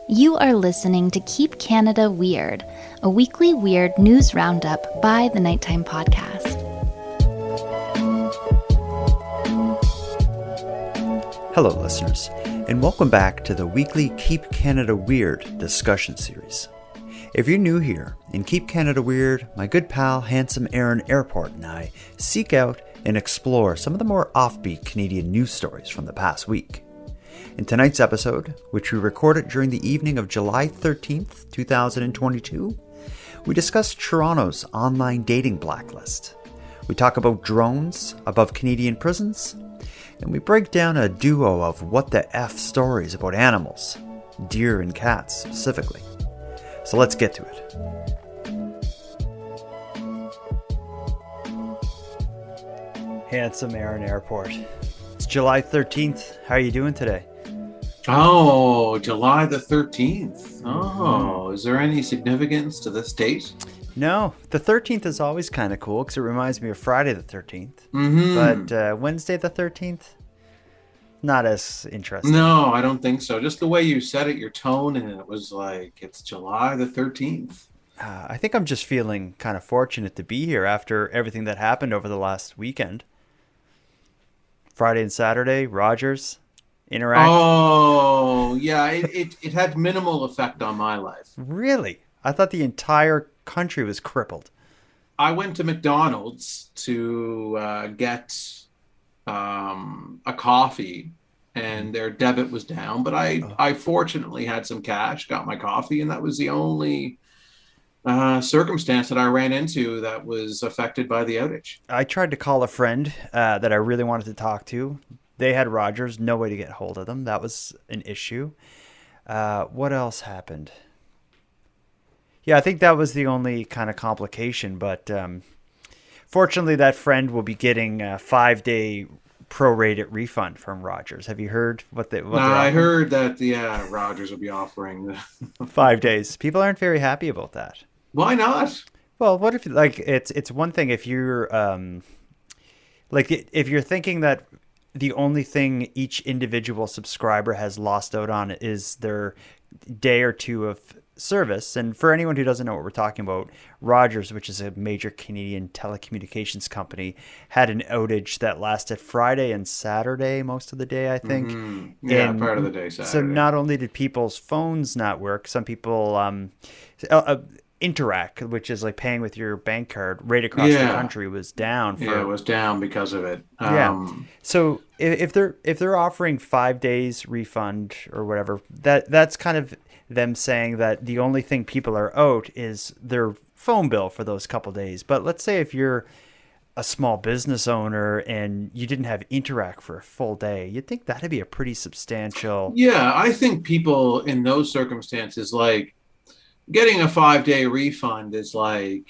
You are listening to Keep Canada Weird, a weekly weird news roundup by the Nighttime Podcast. Hello, listeners, and welcome back to the weekly Keep Canada Weird discussion series. If you're new here, in Keep Canada Weird, my good pal, handsome Aaron Airport and I seek out and explore some of the more offbeat Canadian news stories from the past week. In tonight's episode, which we recorded during the evening of July 13th, 2022, we discuss Toronto's online dating blacklist. We talk about drones above Canadian prisons, and we break down a duo of what the F stories about animals, deer and cats specifically. So let's get to it. Handsome Aaron Airport. It's July 13th. How are you doing today? Oh, July the 13th. Oh, is there any significance to this date? No, the 13th is always kind of cool because it reminds me of Friday the 13th. But Wednesday the 13th, not as interesting. No, I don't think so. Just the way you said it, your tone, and it was like, it's July the 13th. I think I'm just feeling kind of fortunate to be here after everything that happened over the last weekend. Friday and Saturday, Rogers, Interact. Oh, yeah, it had minimal effect on my life. Really? I thought the entire country was crippled. I went to McDonald's to get a coffee, and their debit was down, but I fortunately had some cash, got my coffee, and that was the only circumstance that I ran into that was affected by the outage. I tried to call a friend that I really wanted to talk to. They had Rogers, no way to get hold of them. That was an issue. What else happened? Yeah, I think that was the only kind of complication, but fortunately that friend will be getting a 5-day prorated refund from Rogers. Have you heard what they're offering? I heard that, yeah, Rogers will be offering 5 days. People aren't very happy about that. Why not? Well, what if, like, it's one thing if you're if you're thinking that the only thing each individual subscriber has lost out on is their day or two of service. And for anyone who doesn't know what we're talking about, Rogers, which is a major Canadian telecommunications company, had an outage that lasted Friday and Saturday most of the day, I think. Mm-hmm. Yeah, and part of the day Saturday. So not only did people's phones not work, some people Interact, which is like paying with your bank card right across the country, was down. Yeah, it was down because of it. So if they're offering 5 days refund or whatever, that's kind of them saying that the only thing people are out is their phone bill for those couple days. But let's say if you're a small business owner and you didn't have Interact for a full day, you'd think that'd be a pretty substantial. Yeah, I think people in those circumstances, like, getting a 5-day refund is like,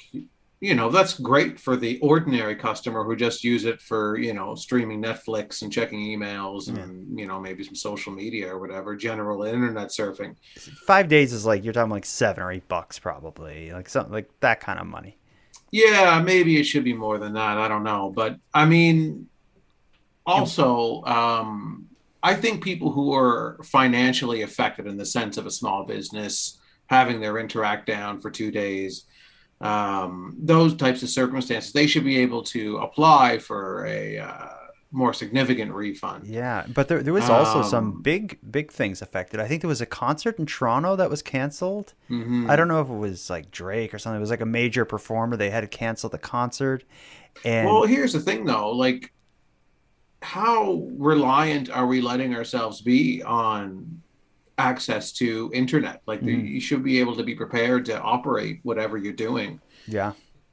that's great for the ordinary customer who just use it for, streaming Netflix and checking emails and, maybe some social media or whatever, general internet surfing. 5 days is like, you're talking like $7 or $8 probably, like something like that kind of money. Yeah, maybe it should be more than that. I don't know. But I mean, also, I think people who are financially affected in the sense of a small business having their Interact down for 2 days, those types of circumstances, they should be able to apply for a more significant refund. Yeah, but there was also some big things affected. I think there was a concert in Toronto that was canceled. Mm-hmm. I don't know if it was like Drake or something. It was like a major performer. They had to cancel the concert. And well, here's the thing, though. Like, how reliant are we letting ourselves be on access to internet? Like, you should be able to be prepared to operate whatever you're doing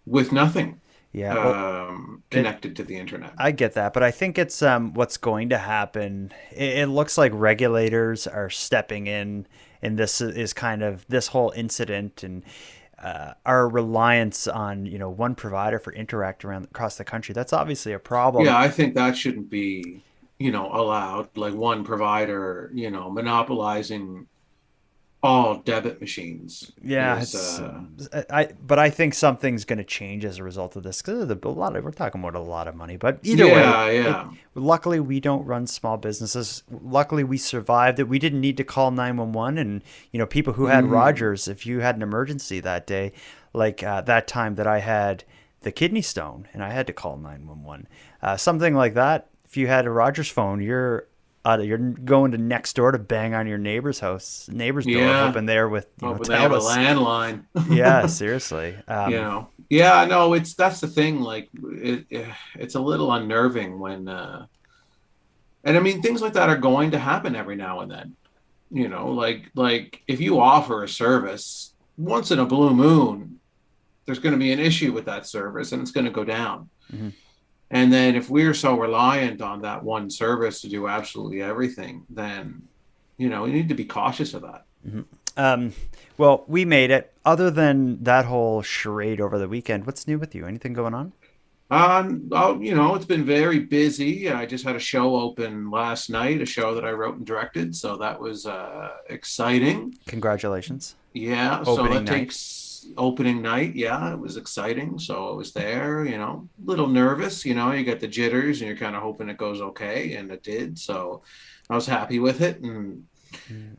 with nothing connected to the internet. I get that, but I think it's what's going to happen. It looks like regulators are stepping in, and this is kind of this whole incident and our reliance on one provider for Interact across the country. That's obviously a problem. Yeah, I think that shouldn't be allowed, like one provider, monopolizing all debit machines Yeah, is it's but I think something's going to change as a result of this because we're talking about a lot of money. But either way, yeah, it yeah. luckily we don't run small businesses. Luckily we survived it. We didn't need to call 911, and people who had Hmm. Rogers, if you had an emergency that day, like that time that I had the kidney stone and I had to call 911, something like that. If you had a Rogers phone, you're going to next door to bang on your neighbor's door, Yeah. hoping they're with Hoping they have a TELUS. landline. Yeah, seriously. Yeah, no, that's the thing. Like, it's a little unnerving when, and I mean, things like that are going to happen every now and then. Like if you offer a service once in a blue moon, there's going to be an issue with that service, and it's going to go down. Mhm. And then if we're so reliant on that one service to do absolutely everything, then we need to be cautious of that. Mhm. Um, well, we made it. Other than that whole charade over the weekend, what's new with you? Anything going on? Oh, it's been very busy. I just had a show open last night, a show that I wrote and directed, so that was exciting. Congratulations. Yeah, so Opening that night. takes opening night. Yeah, it was exciting. So I was there, a little nervous, you get the jitters and you're kind of hoping it goes okay, and it did. So I was happy with it. Mm,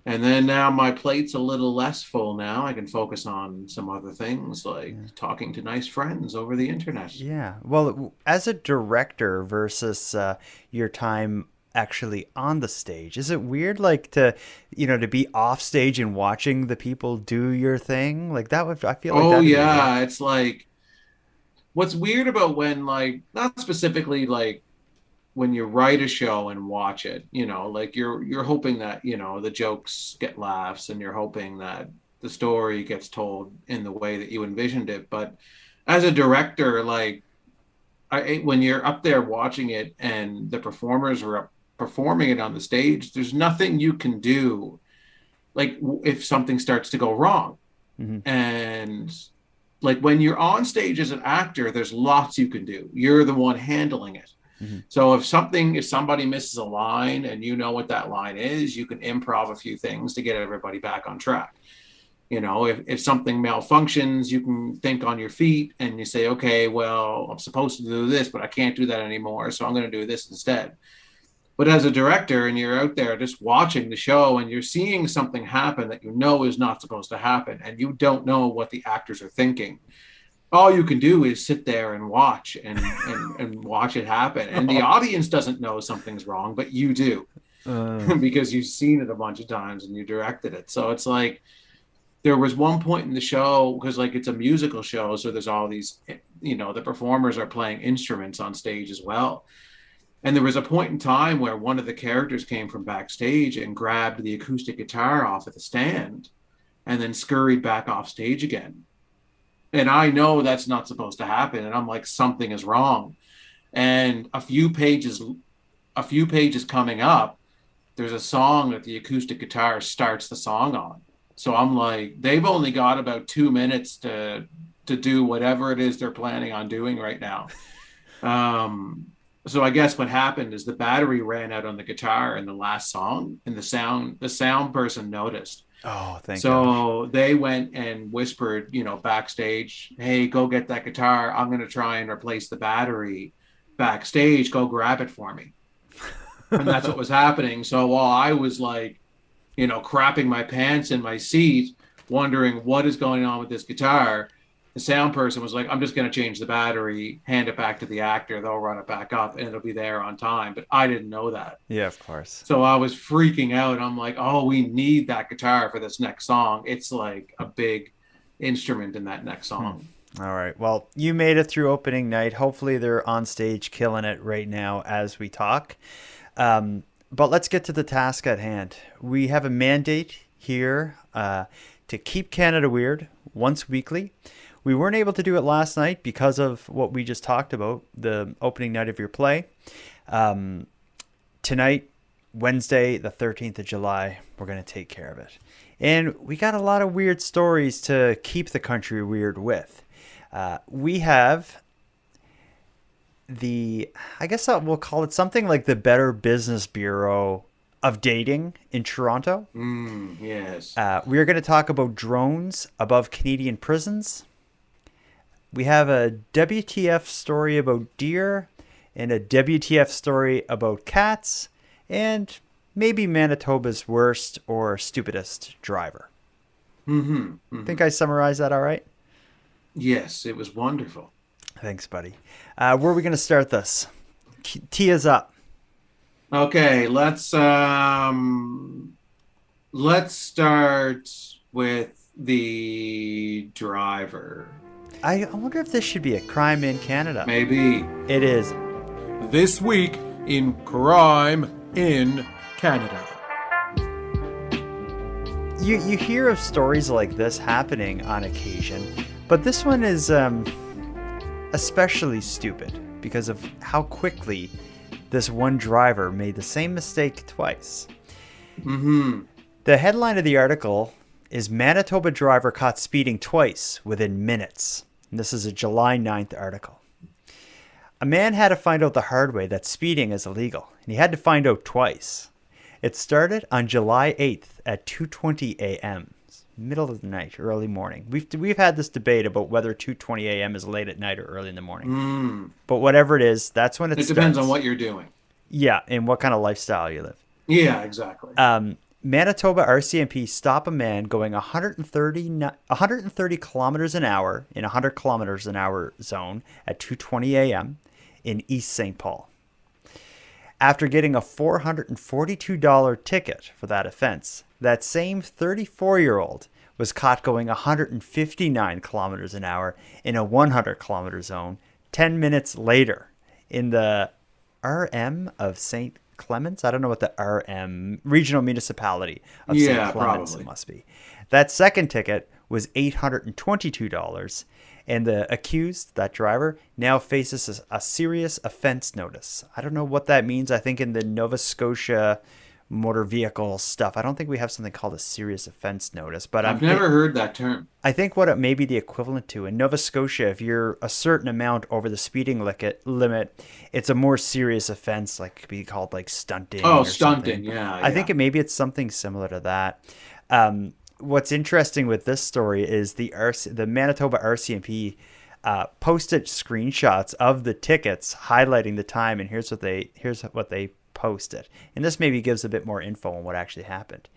And then now my plate's a little less full now. I can focus on some other things like yeah. talking to nice friends over the internet. Yeah. Well, as a director versus your time actually on the stage, is it weird, like to be off stage and watching the people do your thing? Like that would, I feel like Oh that'd be weird. yeah, it's like what's weird about when like not specifically like when you write a show and watch it, like you're hoping that, the jokes get laughs and you're hoping that the story gets told in the way that you envisioned it. But as a director, like when you're up there watching it and the performers are up performing it on the stage, there's nothing you can do. Like if something starts to go wrong, Hmm. and like when you're on stage as an actor, there's lots you can do. You're the one handling it. Hmm. So if somebody misses a line and you know what that line is, you can improv a few things to get everybody back on track. If something malfunctions, you can think on your feet and you say, okay, well, I'm supposed to do this, but I can't do that anymore. So I'm going to do this instead. But as a director, and you're out there just watching the show and you're seeing something happen that you know is not supposed to happen, and you don't know what the actors are thinking, all you can do is sit there and watch and watch it happen. And the audience doesn't know something's wrong, but you do Uh, because you've seen it a bunch of times and you directed it. So it's like there was one point in the show because like it's a musical show, so there's all these, the performers are playing instruments on stage as well. And there was a point in time where one of the characters came from backstage and grabbed the acoustic guitar off at the stand and then scurried back off stage again. And I know that's not supposed to happen. And I'm like, something is wrong. And a few pages coming up, there's a song that the acoustic guitar starts the song on. So I'm like, they've only got about 2 minutes to do whatever it is they're planning on doing right now. Um, so I guess what happened is the battery ran out on the guitar in the last song, and the sound person noticed. oh, thank gosh. So they went and whispered, backstage, "Hey, go get that guitar. I'm going to try and replace the battery backstage. Go grab it for me." And that's what was happening. So while I was like, crapping my pants in my seat, wondering what is going on with this guitar, the sound person was like, "I'm just going to change the battery, hand it back to the actor. They'll run it back up and it'll be there on time." But I didn't know that. Yeah, of course. So I was freaking out. I'm like, "Oh, we need that guitar for this next song. It's like a big instrument in that next Hmm. song." All right. Well, you made it through opening night. Hopefully, they're on stage killing it right now as we talk. But let's get to the task at hand. We have a mandate here to keep Canada weird once weekly. We weren't able to do it last night because of what we just talked about, the opening night of your play. Um, Tonight, Wednesday, the 13th of July, we're going to take care of it. And we got a lot of weird stories to keep the country weird with. We have I guess we'll call it something like the Better Business Bureau of dating in Toronto. Yes. We are going to talk about drones above Canadian prisons. We have a WTF story about deer and a WTF story about cats, and maybe Manitoba's worst or stupidest driver. Think I summarized that all right? Yes, it was wonderful. Thanks, buddy. Where are we going to start this? Tee us up. Okay, let's start with the driver. I wonder if this should be a crime in Canada. Maybe. It is. This week in Crime in Canada. You hear of stories like this happening on occasion, but this one is especially stupid because of how quickly this one driver made the same mistake twice. The headline of the article is Manitoba driver caught speeding twice within minutes. And this is a July 9th article. A man had to find out the hard way that speeding is illegal, and he had to find out twice. It started on July 8th at 2:20 a.m., middle of the night, early morning. We've had this debate about whether 2:20 a.m. is late at night or early in the morning. But whatever it is, that's when it starts. It depends on what you're doing. Yeah, and what kind of lifestyle you live. Yeah, exactly. Manitoba RCMP stop a man going 130 kilometers an hour in a 100 kilometers an hour zone at 2:20 a.m. in East St. Paul. After getting a $442 ticket for that offense, that same 34-year-old was caught going 159 kilometers an hour in a 100 kilometer zone 10 minutes later in the RM of St. Clements. I don't know what the RM, regional municipality of St. Clements probably. It must be. That second ticket was $822, and the accused, that driver, now faces a serious offense notice. I don't know what that means. I think in the Nova Scotia motor vehicle stuff, I don't think we have something called a serious offense notice. But I've never heard that term. I think what it may be the equivalent to in Nova Scotia, if you're a certain amount over the speeding limit, it's a more serious offense, like it could be called like stunting. Oh, stunting, something. yeah. I think maybe it's something similar to that. What's interesting with this story is the Manitoba RCMP posted screenshots of the tickets highlighting the time, and here's what they posted. And this maybe gives a bit more info on what actually happened.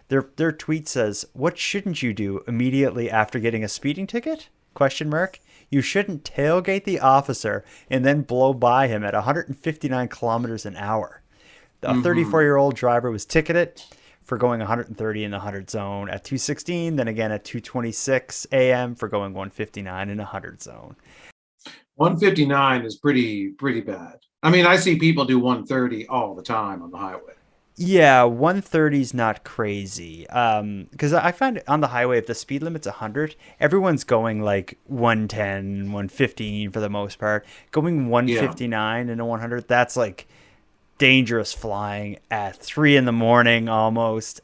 Their tweet says, "What shouldn't you do immediately after getting a speeding ticket? ? You shouldn't tailgate the officer and then blow by him at 159 kilometers an hour." The 34-year-old driver was ticketed for going 130 in the 100 zone at 2:16, then again at 2:26 a.m. for going 159 in the 100 zone. 159 is pretty bad. I mean, I see people do 130 all the time on the highway. Yeah, 130 is not crazy. Because I find on the highway, if the speed limit's 100, everyone's going like 110, 115 for the most part. Going 159 in a 100, that's like dangerous flying at 3 a.m. almost.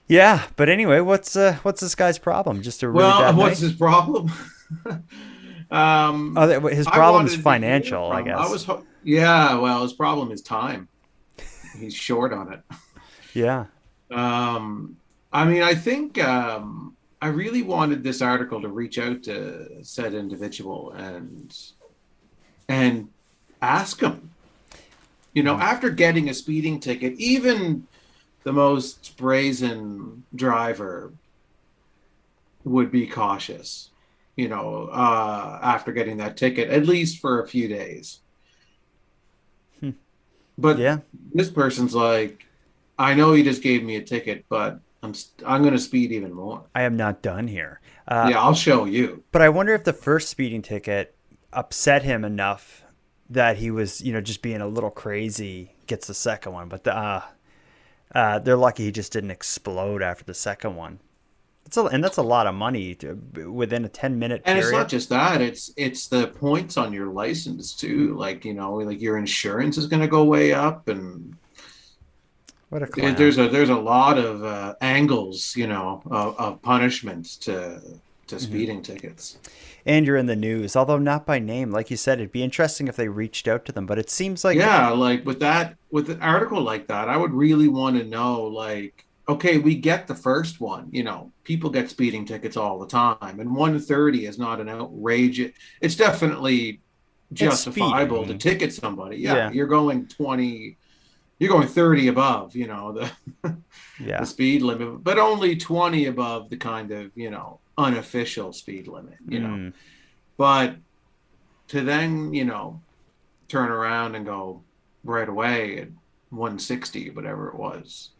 Yeah, but anyway, what's this guy's problem? Just a really bad what's night? his problem? His problem is financial, I guess. His problem is time. He's short on it. Yeah. I mean, I think I really wanted this article to reach out to said individual and ask him, after getting a speeding ticket, even the most brazen driver would be cautious, after getting that ticket, at least for a few days. But this person's like, I know he just gave me a ticket, but I'm going to speed even more. I am not done here. I'll show you. But I wonder if the first speeding ticket upset him enough that he was, just being a little crazy, gets the second one. But they're lucky he just didn't explode after the second one. And that's a lot of money within a 10-minute period. And it's not just that; it's the points on your license too. Like like your insurance is going to go way up, and what a clown. There's a lot of angles, of punishment to speeding tickets. And you're in the news, although not by name, like you said. It'd be interesting if they reached out to them, but it seems like like with that with an article like that, I would really want to know, like, okay, we get the first one, people get speeding tickets all the time, and 130 is not an outrageous, it's definitely It's justifiable to speeding. ticket somebody. Yeah, Yeah. you're going 20, you're going 30 above, the Yeah. speed limit, but only 20 above the kind of, unofficial speed limit. Mm. But to then, turn around and go right away at 160, whatever it was.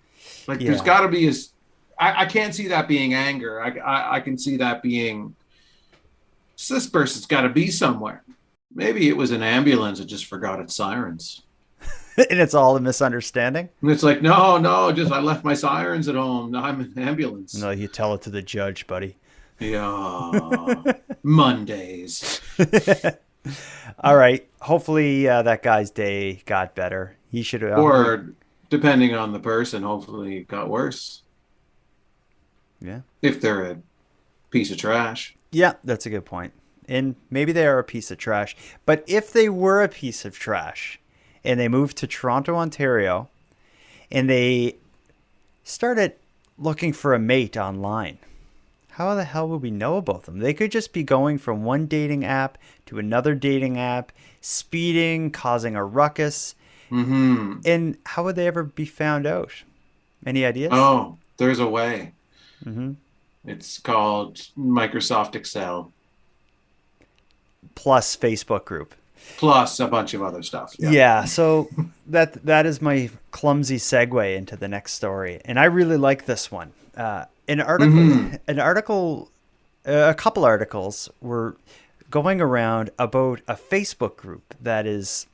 Like, there's Yeah. got to be I can't see that being anger. I can see that being, this person's got to be somewhere. Maybe it was an ambulance that just forgot its sirens. And it's all a misunderstanding. And it's like, no, just I left my sirens at home. No, I'm an ambulance. No, you tell it to the judge, buddy. Yeah. Mondays. All right. Hopefully that guy's day got better. He should have. Or depending on the person, hopefully it got worse. Yeah. If they're a piece of trash. Yeah, that's a good point. And maybe they are a piece of trash. But if they were a piece of trash and they moved to Toronto, Ontario, and they started looking for a mate online, how the hell would we know about them? They could just be going from one dating app to another dating app, speeding, causing a ruckus. Mm-hmm. And how would they ever be found out? Any ideas? Oh, there's a way. Mm-hmm. It's called Microsoft Excel. Plus Facebook group. Plus a bunch of other stuff. Yeah, so that is my clumsy segue into the next story, and I really like this one. A couple articles were going around about a Facebook group that is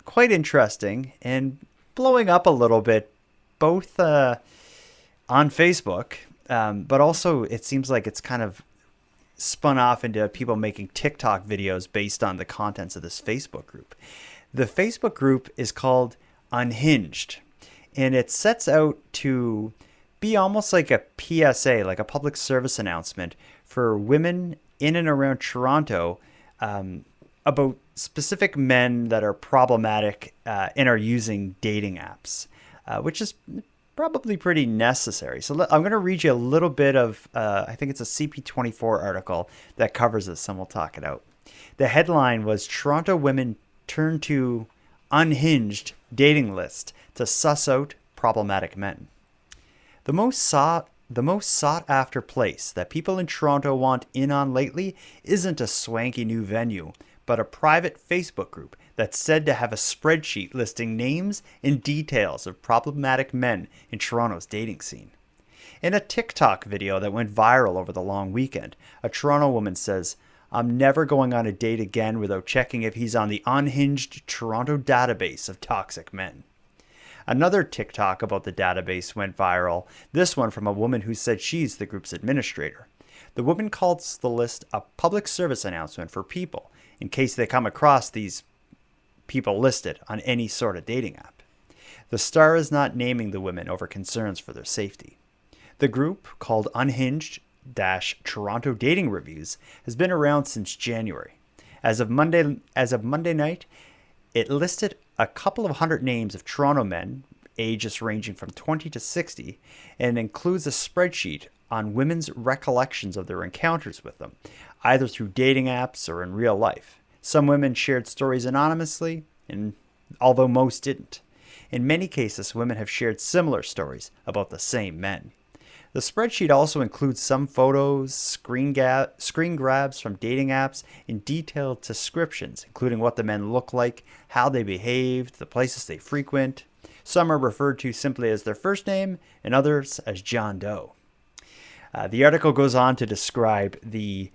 quite interesting and blowing up a little bit, both on Facebook, but also it seems like it's kind of spun off into people making TikTok videos based on the contents of this Facebook group. The Facebook group is called Unhinged, and it sets out to be almost like a PSA, like a public service announcement for women in and around Toronto about specific men that are problematic and are using dating apps, which is probably pretty necessary. So I'm going to read you a little bit of, I think it's a CP24 article that covers this, and we'll talk it out. The headline was Toronto women turn to unhinged dating list to suss out problematic men. The most sought after place that people in Toronto want in on lately isn't a swanky new venue, but a private Facebook group that's said to have a spreadsheet listing names and details of problematic men in Toronto's dating scene. In a TikTok video that went viral over the long weekend, a Toronto woman says, "I'm never going on a date again without checking if he's on the unhinged Toronto database of toxic men." Another TikTok about the database went viral, this one from a woman who said she's the group's administrator. The woman calls the list a public service announcement for people in case they come across these people listed on any sort of dating app. The star is not naming the women over concerns for their safety. The group, called Unhinged-Toronto Dating Reviews, has been around since January. As of Monday night, it listed a couple of hundred names of Toronto men, ages ranging from 20 to 60, and includes a spreadsheet on women's recollections of their encounters with them, either through dating apps or in real life. Some women shared stories anonymously, and although most didn't. In many cases, women have shared similar stories about the same men. The spreadsheet also includes some photos, screen grabs from dating apps, and detailed descriptions, including what the men look like, how they behaved, the places they frequent. Some are referred to simply as their first name, and others as John Doe. The article goes on to describe the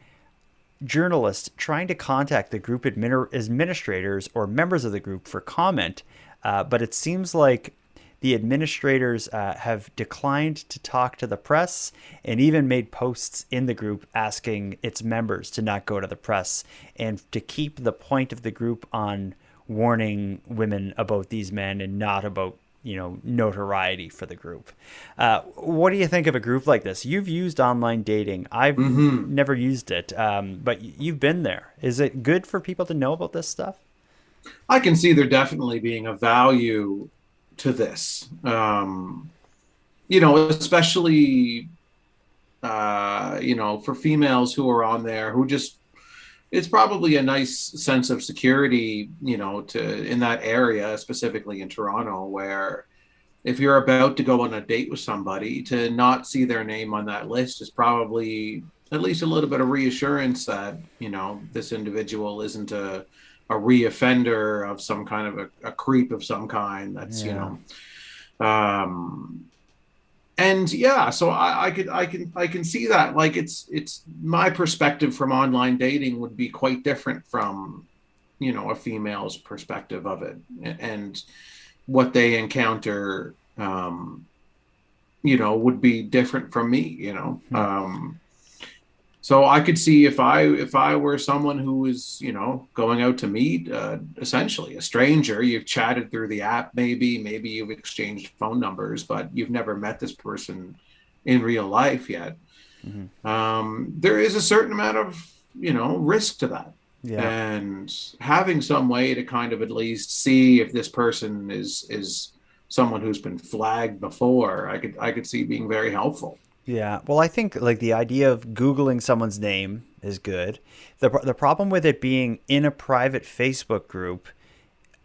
journalist trying to contact the group administrators or members of the group for comment, but it seems like the administrators have declined to talk to the press and even made posts in the group asking its members to not go to the press and to keep the point of the group on warning women about these men and not about, notoriety for the group. What do you think of a group like this? You've used online dating. I've never used it, but you've been there. Is it good for people to know about this stuff? I can see there definitely being a value to this. Especially for females who are on there who just, it's probably a nice sense of security, to in that area, specifically in Toronto, where if you're about to go on a date with somebody, to not see their name on that list is probably at least a little bit of reassurance that, this individual isn't a reoffender of some kind of a creep of some kind that's, and yeah, so I can see that. Like it's my perspective from online dating would be quite different from, a female's perspective of it, and what they encounter, would be different from me. So I could see if I were someone who was, going out to meet essentially a stranger, you've chatted through the app, maybe you've exchanged phone numbers, but you've never met this person in real life yet. There is a certain amount of, risk to that. Yeah. And having some way to kind of at least see if this person is someone who's been flagged before, I could see being very helpful. Yeah, well, I think like the idea of Googling someone's name is good. The problem with it being in a private Facebook group,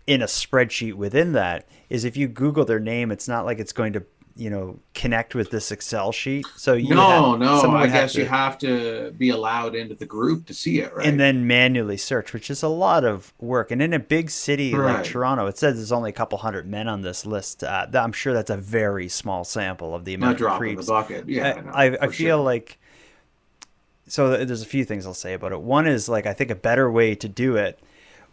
in a spreadsheet within that, is if you Google their name, it's not like it's going to, connect with this Excel sheet. So I guess you have to be allowed into the group to see it, right? And then manually search, which is a lot of work. And in a big city like Toronto, it says there's only a couple hundred men on this list. I'm sure that's a very small sample of the amount of creeps. In the bucket. Yeah, I feel like, so there's a few things I'll say about it. One is like, I think a better way to do it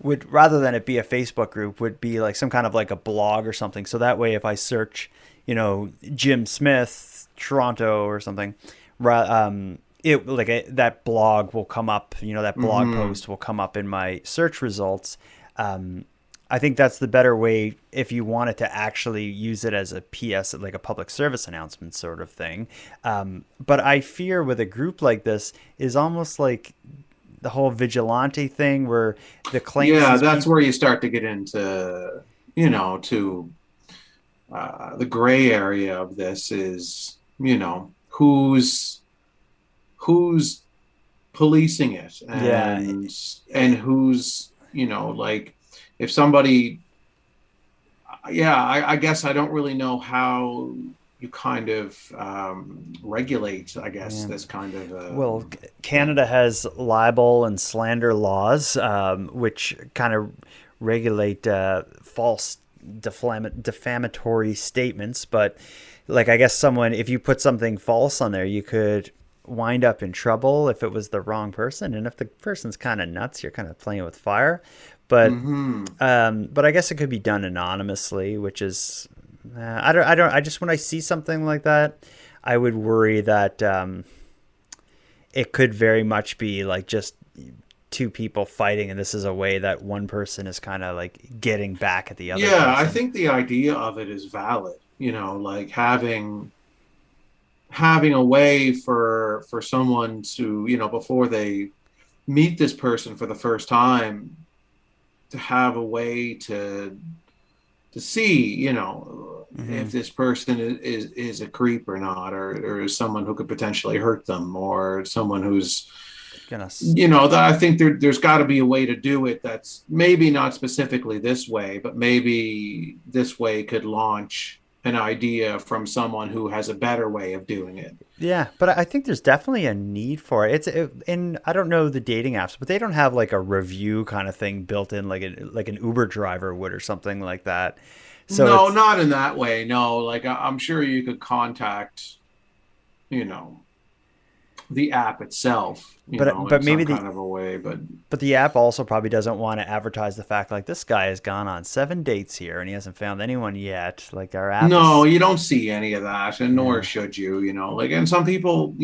would, rather than it be a Facebook group, would be like some kind of like a blog or something. So that way, if I search, Jim Smith, Toronto or something, that blog will come up, that blog post will come up in my search results. I think that's the better way if you wanted to actually use it as a PS, like a public service announcement sort of thing. But I fear with a group like this is almost like the whole vigilante thing where the claims. Yeah, that's where you start to get into, the gray area of this is, who's policing it, and who's, like if somebody, I guess I don't really know how you kind of regulate, I guess, this kind of. Well, Canada has libel and slander laws, which kind of regulate false defamatory statements. But like, I guess if you put something false on there, you could wind up in trouble if it was the wrong person. And if the person's kind of nuts, you're kind of playing with fire. But I guess it could be done anonymously, which is I just, when I see something like that, I would worry that it could very much be like just two people fighting, and this is a way that one person is kind of like getting back at the other person. I think the idea of it is valid, like having a way for someone to, before they meet this person for the first time, to have a way to see, if this person is a creep or not, or is someone who could potentially hurt them, or someone who's, I think there's got to be a way to do it that's maybe not specifically this way, but maybe this way could launch an idea from someone who has a better way of doing it. Yeah, but I think there's definitely a need for it. And I don't know the dating apps, but they don't have like a review kind of thing built in like an Uber driver would or something like that. So no, not in that way. No, like I'm sure you could contact, the app itself, but maybe some kind of a way, but the app also probably doesn't want to advertise the fact like this guy has gone on 7 dates here and he hasn't found anyone yet. Like our app. No, you don't see any of that, and nor should you. Like, and some people,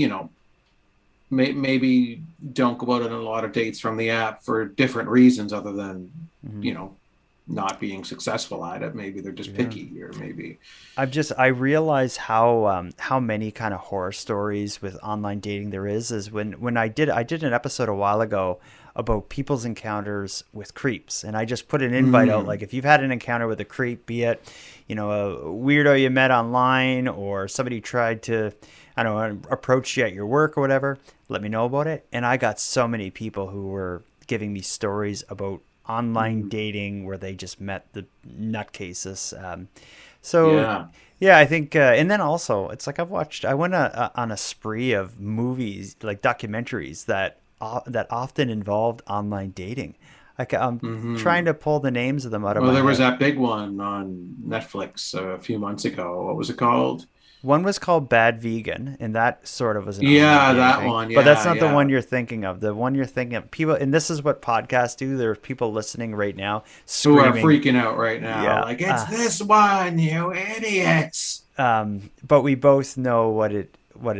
maybe don't go out on a lot of dates from the app for different reasons other than, not being successful at it. Maybe they're just picky, or maybe. I realize how many kind of horror stories with online dating there is when I did an episode a while ago about people's encounters with creeps, and I just put an invite out, like, if you've had an encounter with a creep, be it, you know, a weirdo you met online or somebody who tried to, I don't know, approach you at your work or whatever, let me know about it. And I got so many people who were giving me stories about online dating where they just met the nutcases. Yeah, I think, and then also it's like I went on a spree of movies, like documentaries that often involved online dating. Like, I'm trying to pull the names of them out of my Well, there was head. that big one on Netflix a few months ago. What was it called? One was called Bad Vegan, and that sort of was an online Yeah, dating that thing. one. But that's Yeah, not the one yeah. you're thinking of. The one you're thinking of, people, and this is what podcasts do. There are people listening right now Who are screaming, freaking out right now? yeah. Like, it's this one, you idiots. But we both know what it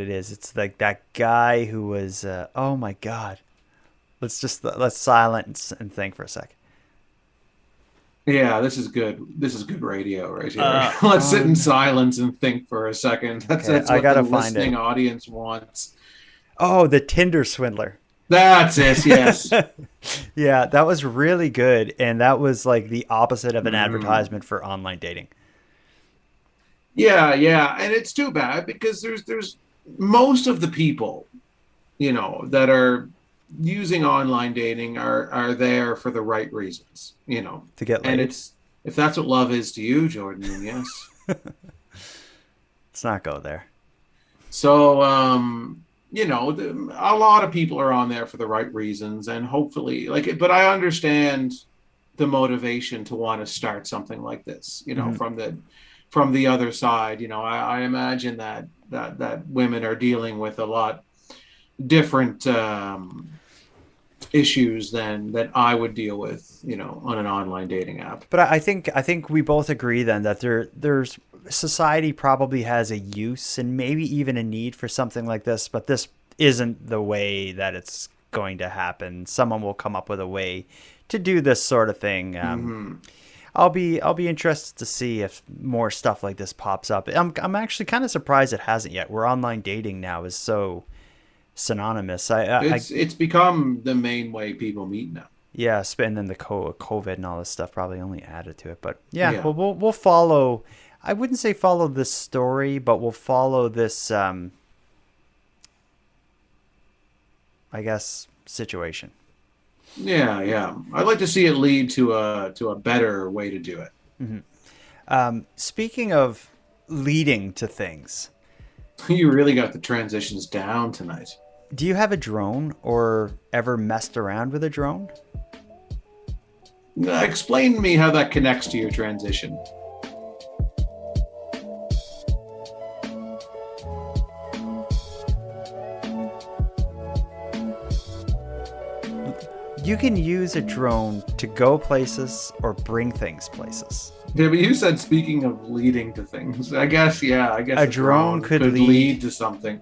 is. It's like that guy who was, oh my God. Let's silence and think for a sec. Yeah, this is good. This is good radio right here. Let's sit in silence and think for a second. Okay, That's I what the gotta find listening it. audience wants. Oh, the Tinder swindler. That's it. Yes. Yeah, that was really good, and that was like the opposite of an advertisement for online dating. Yeah, yeah, and it's too bad because there's most of the people, that are using online dating are there for the right reasons, To get and laid. it's if that's what love is to you, Jordan, then yes. Let's not go there. So, a lot of people are on there for the right reasons, and hopefully, but I understand the motivation to want to start something like this, from the other side. I imagine that women are dealing with a lot different issues than that I would deal with, on an online dating app. But I think we both agree then that there's society probably has a use and maybe even a need for something like this, but this isn't the way that it's going to happen. Someone will come up with a way to do this sort of thing. I'll be interested to see if more stuff like this pops up. I'm actually kind of surprised it hasn't yet. Where online dating now is so synonymous. It's become the main way people meet now. Yeah, and then the COVID and all this stuff probably only added to it. But yeah, Yeah. well, we'll follow. I wouldn't say follow this story, but we'll follow this, I guess, situation. Yeah, yeah. I'd like to see it lead to a better way to do it. Speaking of leading to things, You really got the transitions down tonight. do you have a drone or ever messed around with a drone? Explain to me how that connects to your transition. You can use a drone to go places or bring things places. Yeah, but you said speaking of leading to things. I guess A drone could lead lead to something.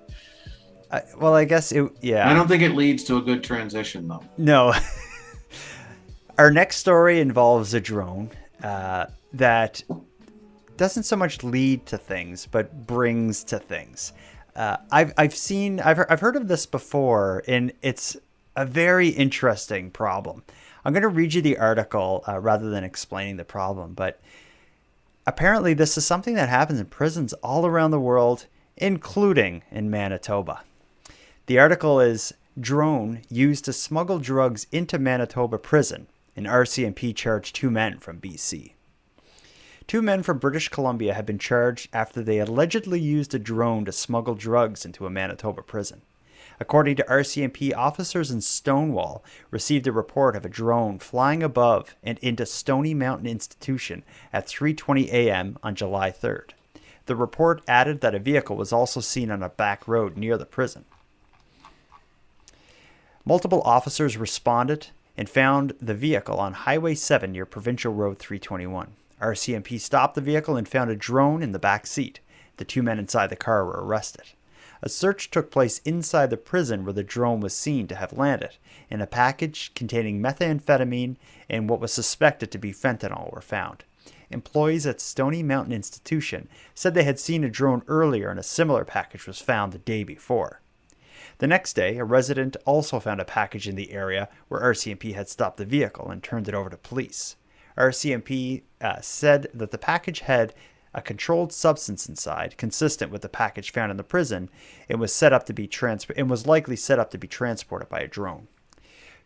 Well, I guess yeah. I don't think it leads to a good transition, though. No. Our next story involves a drone that doesn't so much lead to things, but brings to things. I've heard of this before, and it's a very interesting problem. I'm going to read you the article rather than explaining the problem, but apparently this is something that happens in prisons all around the world, including in Manitoba. The article is Drone Used to Smuggle Drugs into Manitoba Prison. An RCMP charged 2 men from BC. 2 men from British Columbia have been charged after they allegedly used a drone to smuggle drugs into a Manitoba prison. According to RCMP, officers in Stonewall received a report of a drone flying above and into Stony Mountain Institution at 3:20 a.m. on July 3rd. The report added that a vehicle was also seen on a back road near the prison. Multiple officers responded and found the vehicle on Highway 7 near Provincial Road 321. RCMP stopped the vehicle and found a drone in the back seat. The 2 men inside the car were arrested. A search took place inside the prison where the drone was seen to have landed, and a package containing methamphetamine and what was suspected to be fentanyl were found. Employees at Stony Mountain Institution said they had seen a drone earlier and a similar package was found the day before. The next day, a resident also found a package in the area where RCMP had stopped the vehicle and turned it over to police. RCMP said that the package had a controlled substance inside, consistent with the package found in the prison, and was likely set up to be transported by a drone.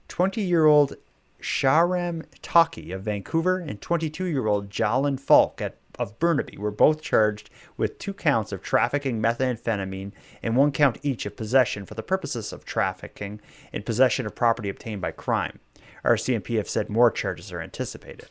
20-year-old Shahram Taki of Vancouver and 22-year-old Jalin Falk of Burnaby were both charged with 2 counts of trafficking methamphetamine and 1 count each of possession for the purposes of trafficking and possession of property obtained by crime. RCMP have said more charges are anticipated.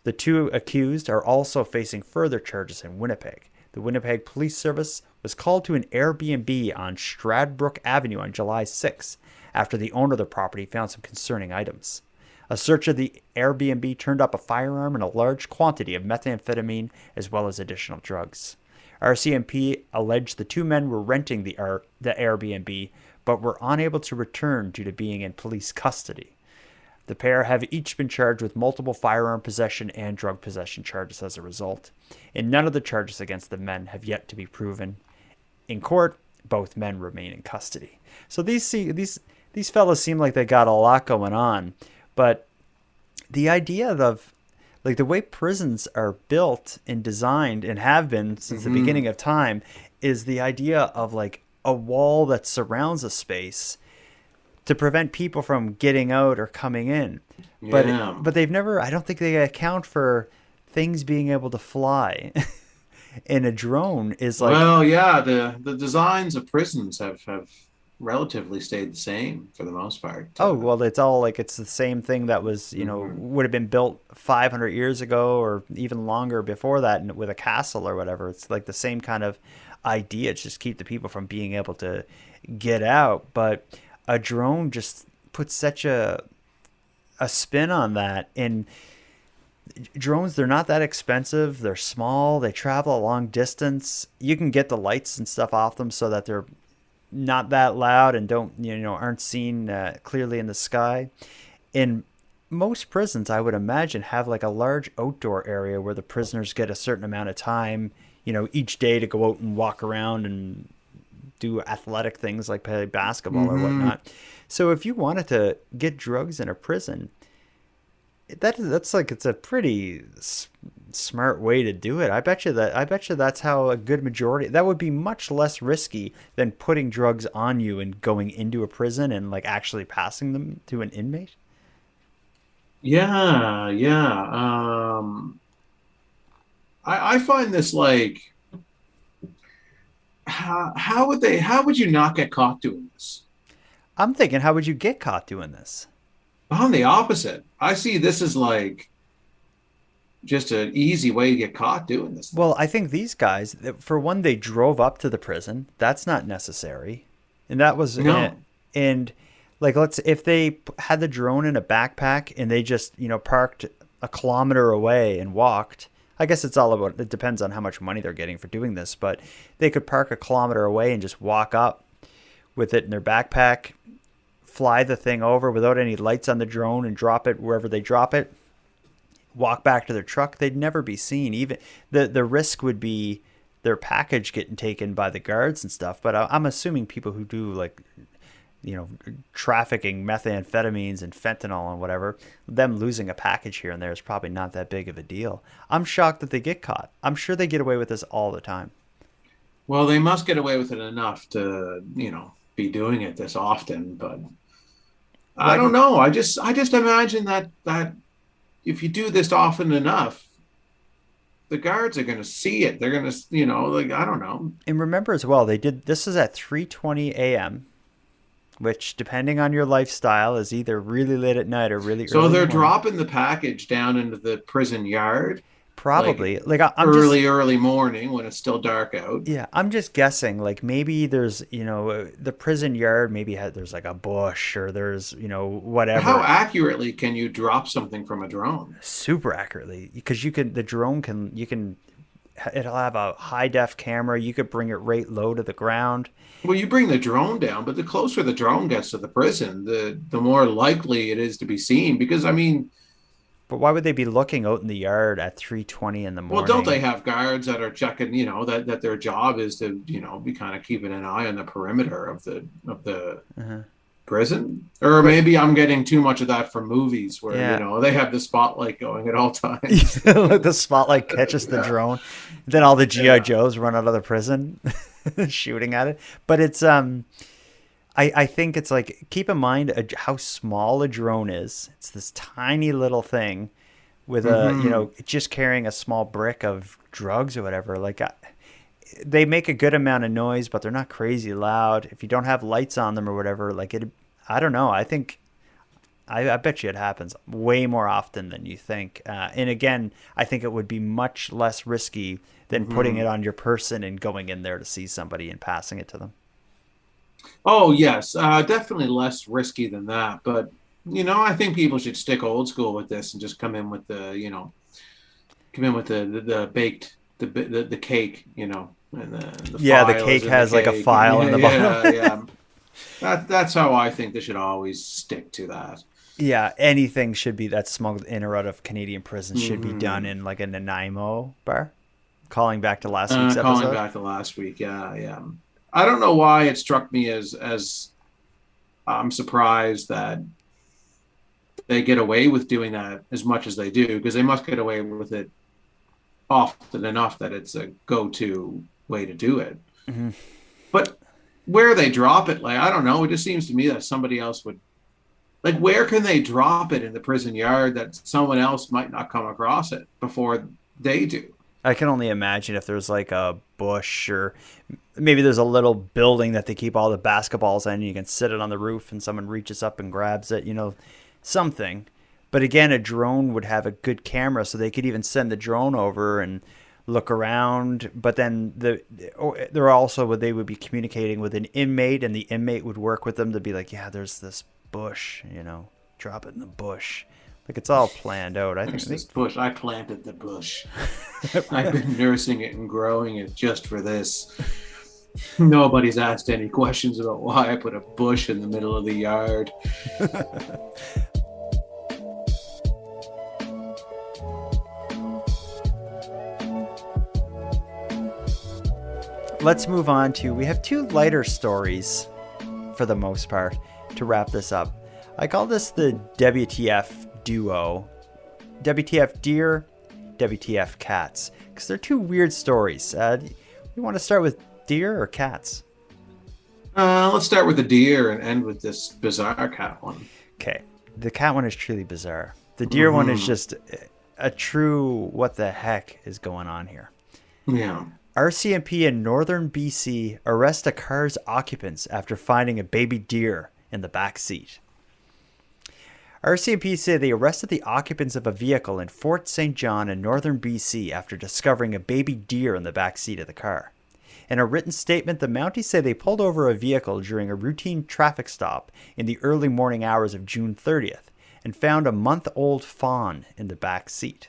The 2 accused are also facing further charges in Winnipeg. The Winnipeg Police Service was called to an Airbnb on Stradbrook Avenue on July 6 after the owner of the property found some concerning items. A search of the Airbnb turned up a firearm and a large quantity of methamphetamine as well as additional drugs. RCMP alleged the 2 men were renting the Airbnb but were unable to return due to being in police custody. The pair have each been charged with multiple firearm possession and drug possession charges as a result, and none of the charges against the men have yet to be proven. In court, both men remain in custody. So these fellas seem like they got a lot going on, but the idea of like the way prisons are built and designed and have been since the beginning of time is the idea of like a wall that surrounds a space to prevent people from getting out or coming in. But they've never, I don't think they account for things being able to fly. And a drone is like... Well, yeah, the designs of prisons have relatively stayed the same for the most part. Oh, well, it's all like it's the same thing that was, would have been built 500 years ago or even longer before that with a castle or whatever. It's like the same kind of idea. It's just keep the people from being able to get out. But a drone just puts such a spin on that. And drones, they're not that expensive. They're small. They travel a long distance. You can get the lights and stuff off them so that they're not that loud and aren't seen clearly in the sky. In most prisons, I would imagine, have like a large outdoor area where the prisoners get a certain amount of time, each day to go out and walk around and do athletic things like play basketball or whatnot. So if you wanted to get drugs in a prison, that's like, it's a pretty smart way to do it. I bet you that's how a good majority, that would be much less risky than putting drugs on you and going into a prison and like actually passing them to an inmate. Yeah. I find this like, how would you not get caught doing this? I'm thinking, how would you get caught doing this? I'm the opposite. I see this as like just an easy way to get caught doing this. Well, I think these guys, for one, they drove up to the prison. That's not necessary. And that was no. And like, if they had the drone in a backpack and they just, parked a kilometer away and walked, I guess it depends on how much money they're getting for doing this, but they could park a kilometer away and just walk up with it in their backpack, fly the thing over without any lights on the drone and drop it wherever they drop it, walk back to their truck. They'd never be seen. Even the risk would be their package getting taken by the guards and stuff. But I'm assuming people who do like, trafficking methamphetamines and fentanyl and whatever, them losing a package here and there is probably not that big of a deal. I'm shocked that they get caught. I'm sure they get away with this all the time. Well, they must get away with it enough to, be doing it this often, but I don't know. I just imagine that if you do this often enough, the guards are going to see it. They're going to, I don't know. And remember as well, this is at 3:20 a.m., which depending on your lifestyle is either really late at night or really early. So they're dropping the package down into the prison yard. Probably. I'm early morning when it's still dark out. Yeah, I'm just guessing. Like maybe there's, the prison yard, maybe there's like a bush or there's, whatever. How accurately can you drop something from a drone? Super accurately, because you can it'll have a high def camera. You could bring it right low to the ground. Well, you bring the drone down, but the closer the drone gets to the prison, the more likely it is to be seen. Because I mean, But why would they be looking out in the yard at 3:20 in the well, don't they morning? have guards that are checking? You know that their job is to be kind of keeping an eye on the perimeter of the Uh-huh. prison. Or But maybe I'm getting too much of that from movies where yeah, they have the spotlight going at all times. the spotlight catches the Yeah, drone, then all the GI yeah. Joes run out of the prison, shooting at it. But it's I think it's like, keep in mind how small a drone is. It's this tiny little thing with Hmm. just carrying a small brick of drugs or whatever. Like, they make a good amount of noise, but they're not crazy loud. If you don't have lights on them or whatever, like I don't know. I bet you it happens way more often than you think. And again, I think it would be much less risky than putting it Hmm. on your person and going in there to see somebody and passing it to them. Oh, yes, definitely less risky than that. But I think people should stick old school with this and just come in with the baked the cake, and the Yeah, the file cake is in the has like a cake. file Yeah, in the bottom. yeah, yeah. That's how I think they should always stick to that. Yeah, anything should be that's smuggled in or out of Canadian prisons should be done Hmm. in like a Nanaimo bar. Calling back to last week's Calling episode. back to last week, yeah, yeah. I don't know why it struck me as I'm surprised that they get away with doing that as much as they do, because they must get away with it often enough that it's a go-to way to do it. Hmm. But where they drop it, like, I don't know, it just seems to me that somebody else would, like, where can they drop it in the prison yard that someone else might not come across it before they do? I can only imagine if there's like a bush, or maybe there's a little building that they keep all the basketballs in. You can sit it on the roof and someone reaches up and grabs it, something. But again, a drone would have a good camera, so they could even send the drone over and look around. But then they're also, they would be communicating with an inmate, and the inmate would work with them to be like, yeah, there's this bush, drop it in the bush. Like, it's all planned out. I think. There's this bush. I planted the bush. I've been nursing it and growing it just for this. Nobody's asked any questions about why I put a bush in the middle of the yard. Let's move on to, we have two lighter stories for the most part to wrap this up. I call this the WTF duo. WTF deer, WTF cats, because they're two weird stories. You want to start with deer or cats? Let's start with the deer and end with this bizarre cat one. Okay, the cat one is truly bizarre. The deer one is Hmm. just a true what the heck is going on here. Yeah. RCMP in northern BC arrest a car's occupants after finding a baby deer in the back seat. RCMP say they arrested the occupants of a vehicle in Fort St. John in northern BC after discovering a baby deer in the back seat of the car. In a written statement, the Mounties say they pulled over a vehicle during a routine traffic stop in the early morning hours of June 30th and found a month-old fawn in the back seat.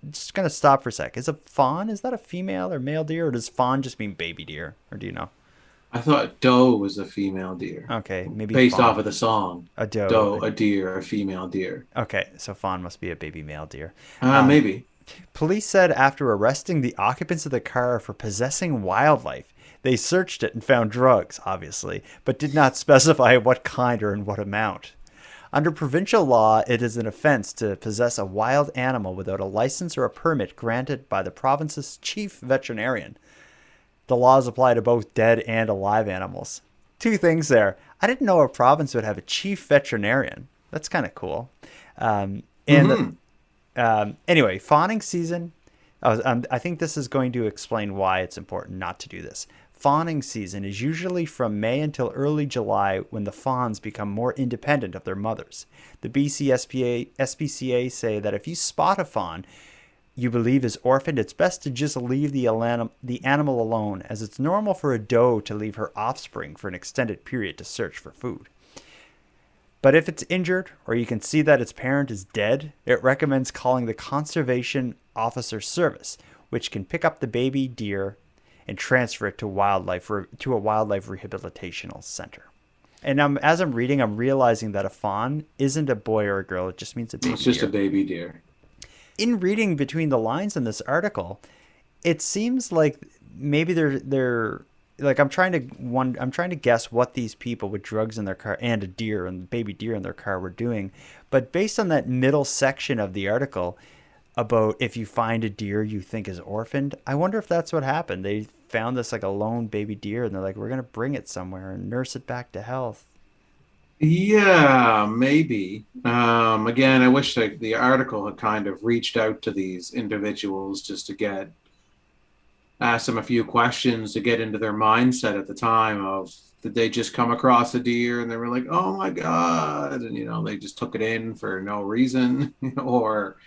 Just gonna stop for a sec. Is a fawn, is that a female or male deer, or does fawn just mean baby deer, or do you know? I thought doe was a female deer, Okay, maybe based off fawn. of the song. A Doe, doe. a deer, a female deer. Okay, so fawn must be a baby male deer. Maybe. Police said after arresting the occupants of the car for possessing wildlife, they searched it and found drugs, obviously, but did not specify what kind or in what amount. Under provincial law, it is an offense to possess a wild animal without a license or a permit granted by the province's chief veterinarian. The laws apply to both dead and alive animals. Two things there. I didn't know a province would have a chief veterinarian. That's kind of cool. And Hmm. Anyway, fawning season. I think this is going to explain why it's important not to do this. Fawning season is usually from May until early July, when the fawns become more independent of their mothers. The SPCA say that if you spot a fawn you believe is orphaned, it's best to just leave the animal alone, as it's normal for a doe to leave her offspring for an extended period to search for food. But if it's injured, or you can see that its parent is dead, it recommends calling the Conservation Officer Service, which can pick up the baby deer and transfer it to a wildlife rehabilitational center. And as I'm reading, I'm realizing that a fawn isn't a boy or a girl. It just means a baby It's just deer. a baby deer. In reading between the lines in this article, it seems like maybe they're like I'm trying to guess what these people with drugs in their car and a deer and baby deer in their car were doing. But based on that middle section of the article about if you find a deer you think is orphaned, I wonder if that's what happened. They found this like a lone baby deer and they're like, we're gonna bring it somewhere and nurse it back to health. Yeah, maybe. Again, I wish the article had kind of reached out to these individuals just to ask them a few questions to get into their mindset at the time of, did they just come across a deer and they were like, oh my God, and they just took it in for no reason, or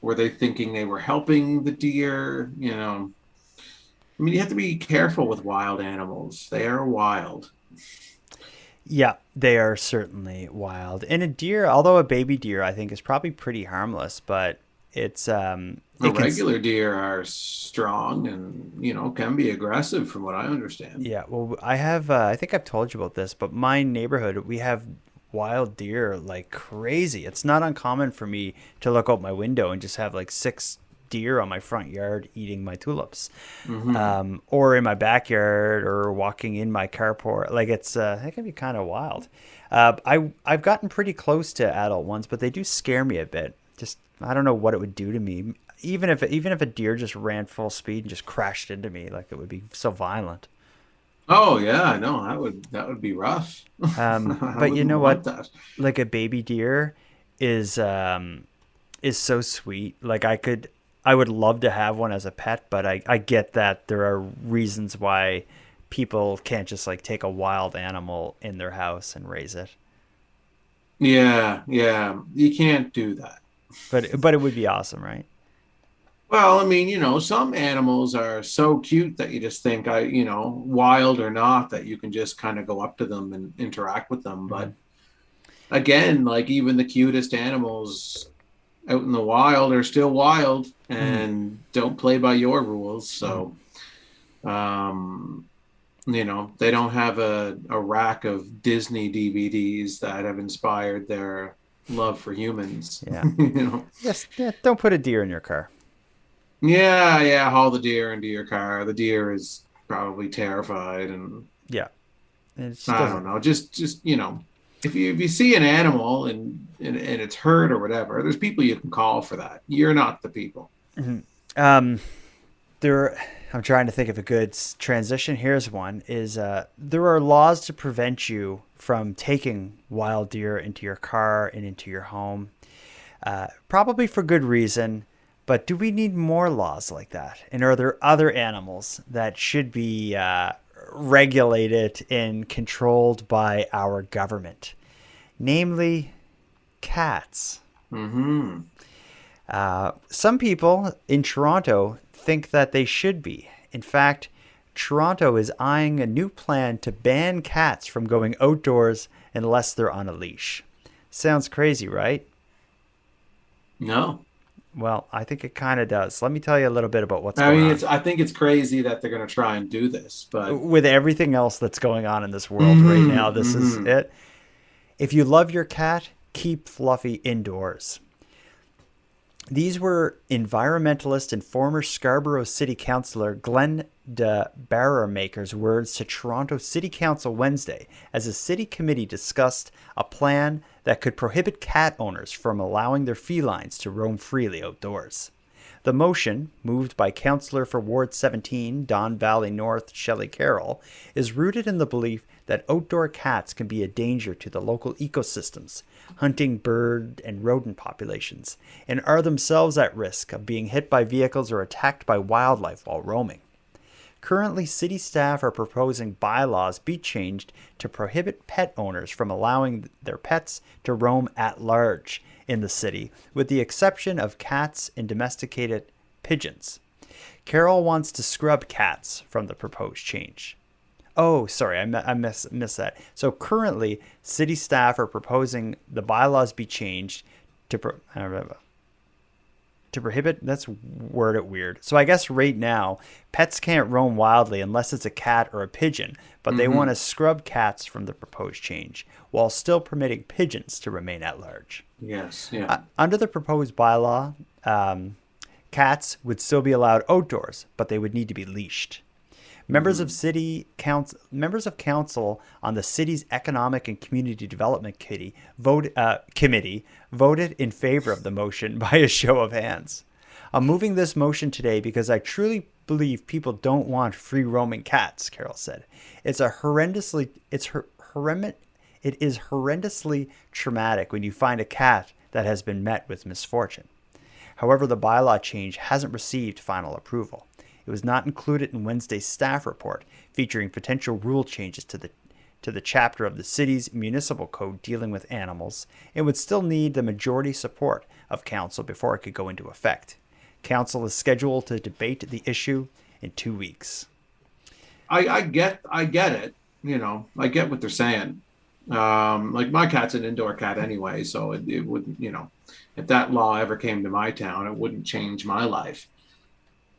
were they thinking they were helping the deer? I mean, you have to be careful with wild animals. They are wild. Yeah, they are certainly wild. And a deer, although a baby deer, I think is probably pretty harmless, but it's The regular deer are strong and, can be aggressive from what I understand. yeah. Well, I think I've told you about this, but my neighborhood, we have wild deer like crazy. It's not uncommon for me to look out my window and just have like 6 deer on my front yard eating my tulips, or in my backyard, or walking in my carport. Like it can be kind of wild. I've gotten pretty close to adult ones, but they do scare me a bit. Just I don't know what it would do to me. Even if a deer just ran full speed and just crashed into me, like it would be so violent. Oh yeah, I know. That would be rough. I But you wouldn't know want what? that. Like a baby deer is so sweet. Like I would love to have one as a pet, but I get that there are reasons why people can't just like take a wild animal in their house and raise it. Yeah, yeah. You can't do that. But it would be awesome, right? Well, I mean, some animals are so cute that you just think, wild or not, that you can just kind of go up to them and interact with them. But again, like even the cutest animals out in the wild are still wild and don't play by your rules. So, they don't have a rack of Disney DVDs that have inspired their love for humans. Yeah. Yes. Yeah, don't put a deer in your car. Yeah, yeah, haul the deer into your car. The deer is probably terrified, and Yeah. It just I don't doesn't. know. Just if you see an animal and it's hurt or whatever, there's people you can call for that. You're not the people. Um, there. I'm trying to think of a good transition. Here's one: is there are laws to prevent you from taking wild deer into your car and into your home, probably for good reason. But do we need more laws like that? And are there other animals that should be regulated and controlled by our government? Namely, cats. Mm-hmm. Some people in Toronto think that they should be. In fact, Toronto is eyeing a new plan to ban cats from going outdoors unless they're on a leash. Sounds crazy, right? No. Well, I think it kind of does. Let me tell you a little bit about what's I going mean, on. I think it's crazy that they're going to try and do this, but With everything else that's going on in this world right now, this is mhm. it. If you love your cat, keep Fluffy indoors. These were environmentalist and former Scarborough City Councillor Glenn de Barrowmaker's words to Toronto City Council Wednesday as a city committee discussed a plan that could prohibit cat owners from allowing their felines to roam freely outdoors. The motion, moved by Councillor for Ward 17, Don Valley North, Shelley Carroll, is rooted in the belief that outdoor cats can be a danger to the local ecosystems, hunting bird and rodent populations, and are themselves at risk of being hit by vehicles or attacked by wildlife while roaming. Currently, city staff are proposing bylaws be changed to prohibit pet owners from allowing their pets to roam at large in the city, with the exception of cats and domesticated pigeons. Carol wants to scrub cats from the proposed change. Oh, sorry, I missed that. So currently, city staff are proposing the bylaws be changed to to prohibit, that's word it weird. So I guess right now, pets can't roam wildly unless it's a cat or a pigeon, but they want to scrub cats from the proposed change while still permitting pigeons to remain at large. Yes, yeah. Under the proposed bylaw, cats would still be allowed outdoors, but they would need to be leashed. Members of council on the city's Economic and Community Development Committee voted in favor of the motion by a show of hands. I'm moving this motion today because I truly believe people don't want free roaming cats, Carol said. It is horrendously traumatic when you find a cat that has been met with misfortune. However, the bylaw change hasn't received final approval. It was not included in Wednesday's staff report featuring potential rule changes to the chapter of the city's municipal code dealing with animals, and would still need the majority support of council before it could go into effect. Council is scheduled to debate the issue in 2 weeks. I get it. I get what they're saying. Like my cat's an indoor cat anyway, so it wouldn't, if that law ever came to my town, it wouldn't change my life.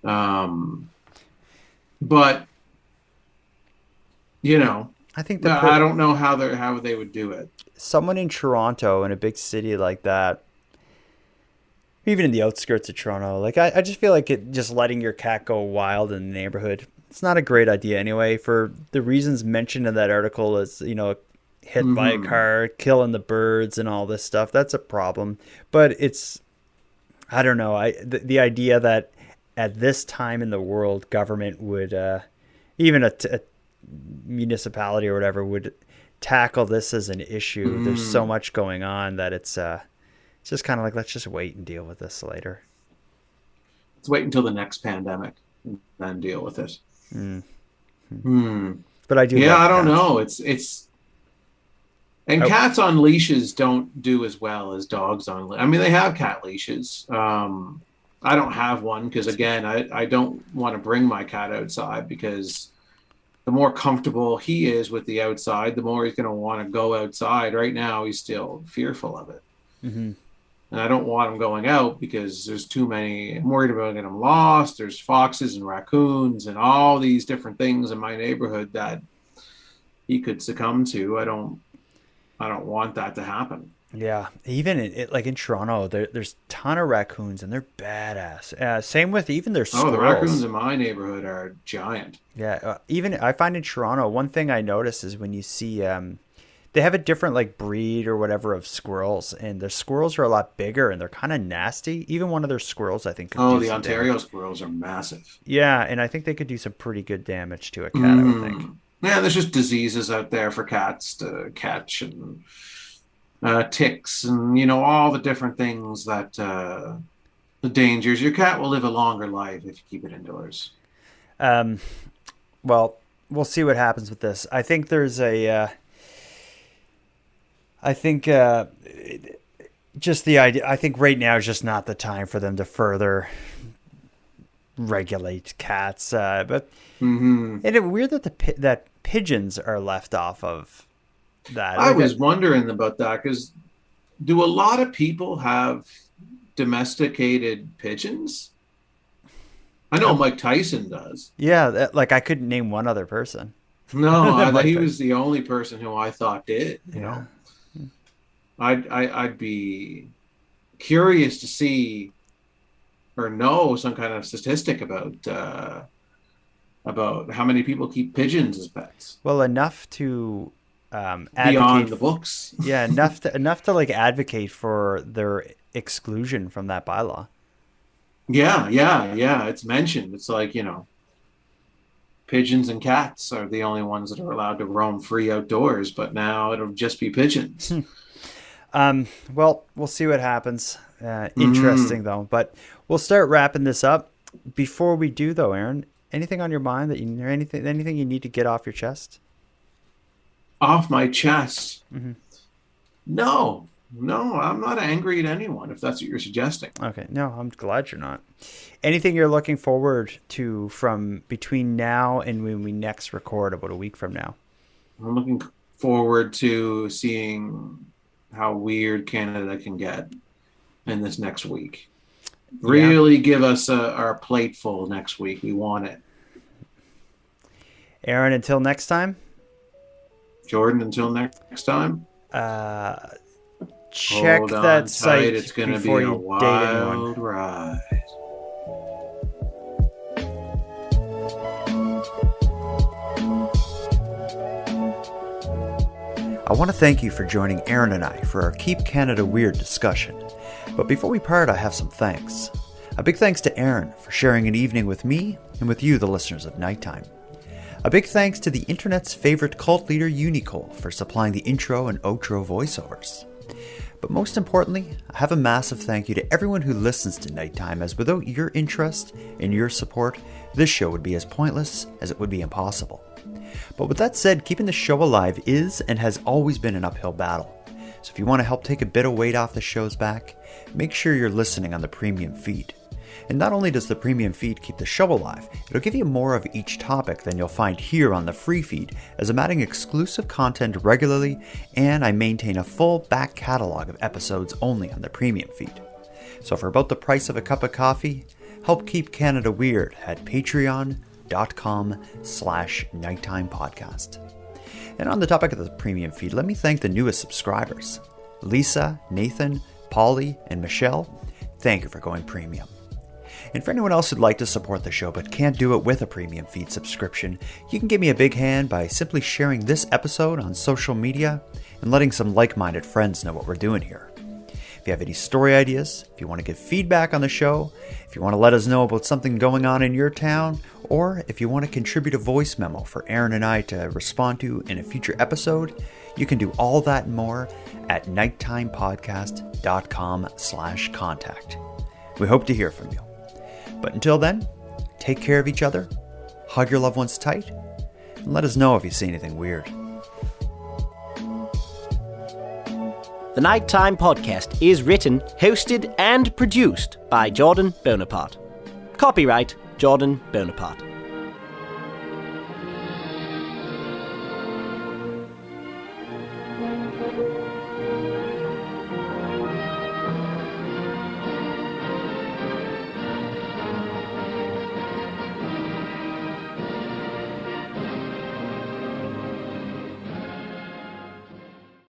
But I think I don't know how they would do it. Someone in Toronto, in a big city like that, even in the outskirts of Toronto, like I just feel like just letting your cat go wild in the neighborhood, it's not a great idea anyway, for the reasons mentioned in that article. Is hit by a car, killing the birds and all this stuff. That's a problem. But I don't know. The idea that at this time in the world, government would, even a municipality or whatever, would tackle this as an issue. There's so much going on that it's just kind of like, let's just wait and deal with this later. Let's wait until the next pandemic and then deal with it. But I do. Yeah, I don't know. And cats on leashes don't do as well as dogs on. I mean, they have cat leashes. I don't have one because, again, I don't want to bring my cat outside, because the more comfortable he is with the outside, the more he's going to want to go outside. Right now, he's still fearful of it. And I don't want him going out because there's too many. I'm worried about getting him lost. There's foxes and raccoons and all these different things in my neighborhood that he could succumb to. I don't want that to happen. Yeah, even in Toronto, there's a ton of raccoons and they're badass. Same with even their squirrels. The raccoons in my neighborhood are giant. Yeah, even I find in Toronto, one thing I notice is when you see they have a different breed or whatever of squirrels, and their squirrels are a lot bigger and they're kind of nasty. Even one of their squirrels, I think, could do the some Ontario damage. Squirrels are massive. Yeah, and I think they could do some pretty good damage to a cat, I would think. Yeah, there's just diseases out there for cats to catch, and ticks, and all the different things that the dangers. Your cat will live a longer life if you keep it indoors. Well, we'll see what happens with this. I think there's just the idea. I think right now is just not the time for them to further regulate cats. But it's weird that pigeons are left off of that. I was wondering about that, because do a lot of people have domesticated pigeons? I know Mike Tyson does. Yeah, I couldn't name one other person. No, he was the only person who I thought did. Yeah. I'd be curious to see or know some kind of statistic about how many people keep pigeons as pets. Well, enough to advocate beyond the books. Yeah, enough to advocate for their exclusion from that bylaw. Yeah. It's mentioned. It's pigeons and cats are the only ones that are allowed to roam free outdoors, but now it'll just be pigeons. Well, we'll see what happens. Interesting though, but we'll start wrapping this up. Before we do though, Aaron, anything on your mind or anything you need to get off your chest? Off my chest? No, I'm not angry at anyone, if that's what you're suggesting. Okay, no, I'm glad you're not. Anything you're looking forward to from between now and when we next record about a week from now? I'm looking forward to seeing how weird Canada can get in this next week. Really give us our plate full next week. We want it. Aaron, until next time. Jordan, until next time. Check Hold that on site tight. It's going to be before a you date anyone. wild ride. I want to thank you for joining Aaron and I for our Keep Canada Weird discussion. But before we part, I have some thanks. A big thanks to Aaron for sharing an evening with me and with you, the listeners of Nighttime. A big thanks to the internet's favorite cult leader, Unicole, for supplying the intro and outro voiceovers. But most importantly, I have a massive thank you to everyone who listens to Nighttime, as without your interest and your support, this show would be as pointless as it would be impossible. But with that said, keeping the show alive is and has always been an uphill battle. So if you want to help take a bit of weight off the show's back, make sure you're listening on the premium feed. And not only does the premium feed keep the show alive, it'll give you more of each topic than you'll find here on the free feed, as I'm adding exclusive content regularly, and I maintain a full back catalog of episodes only on the premium feed. So for about the price of a cup of coffee, help keep Canada weird at patreon.com/nighttime podcast. And on the topic of the premium feed, let me thank the newest subscribers. Lisa, Nathan, Polly, and Michelle, thank you for going premium. And for anyone else who'd like to support the show but can't do it with a premium feed subscription, you can give me a big hand by simply sharing this episode on social media and letting some like-minded friends know what we're doing here. If you have any story ideas, if you want to give feedback on the show, if you want to let us know about something going on in your town, or if you want to contribute a voice memo for Aaron and I to respond to in a future episode, you can do all that and more at nighttimepodcast.com/contact. We hope to hear from you. But until then, take care of each other, hug your loved ones tight, and let us know if you see anything weird. The Nighttime Podcast is written, hosted, and produced by Jordan Bonaparte. Copyright Jordan Bonaparte.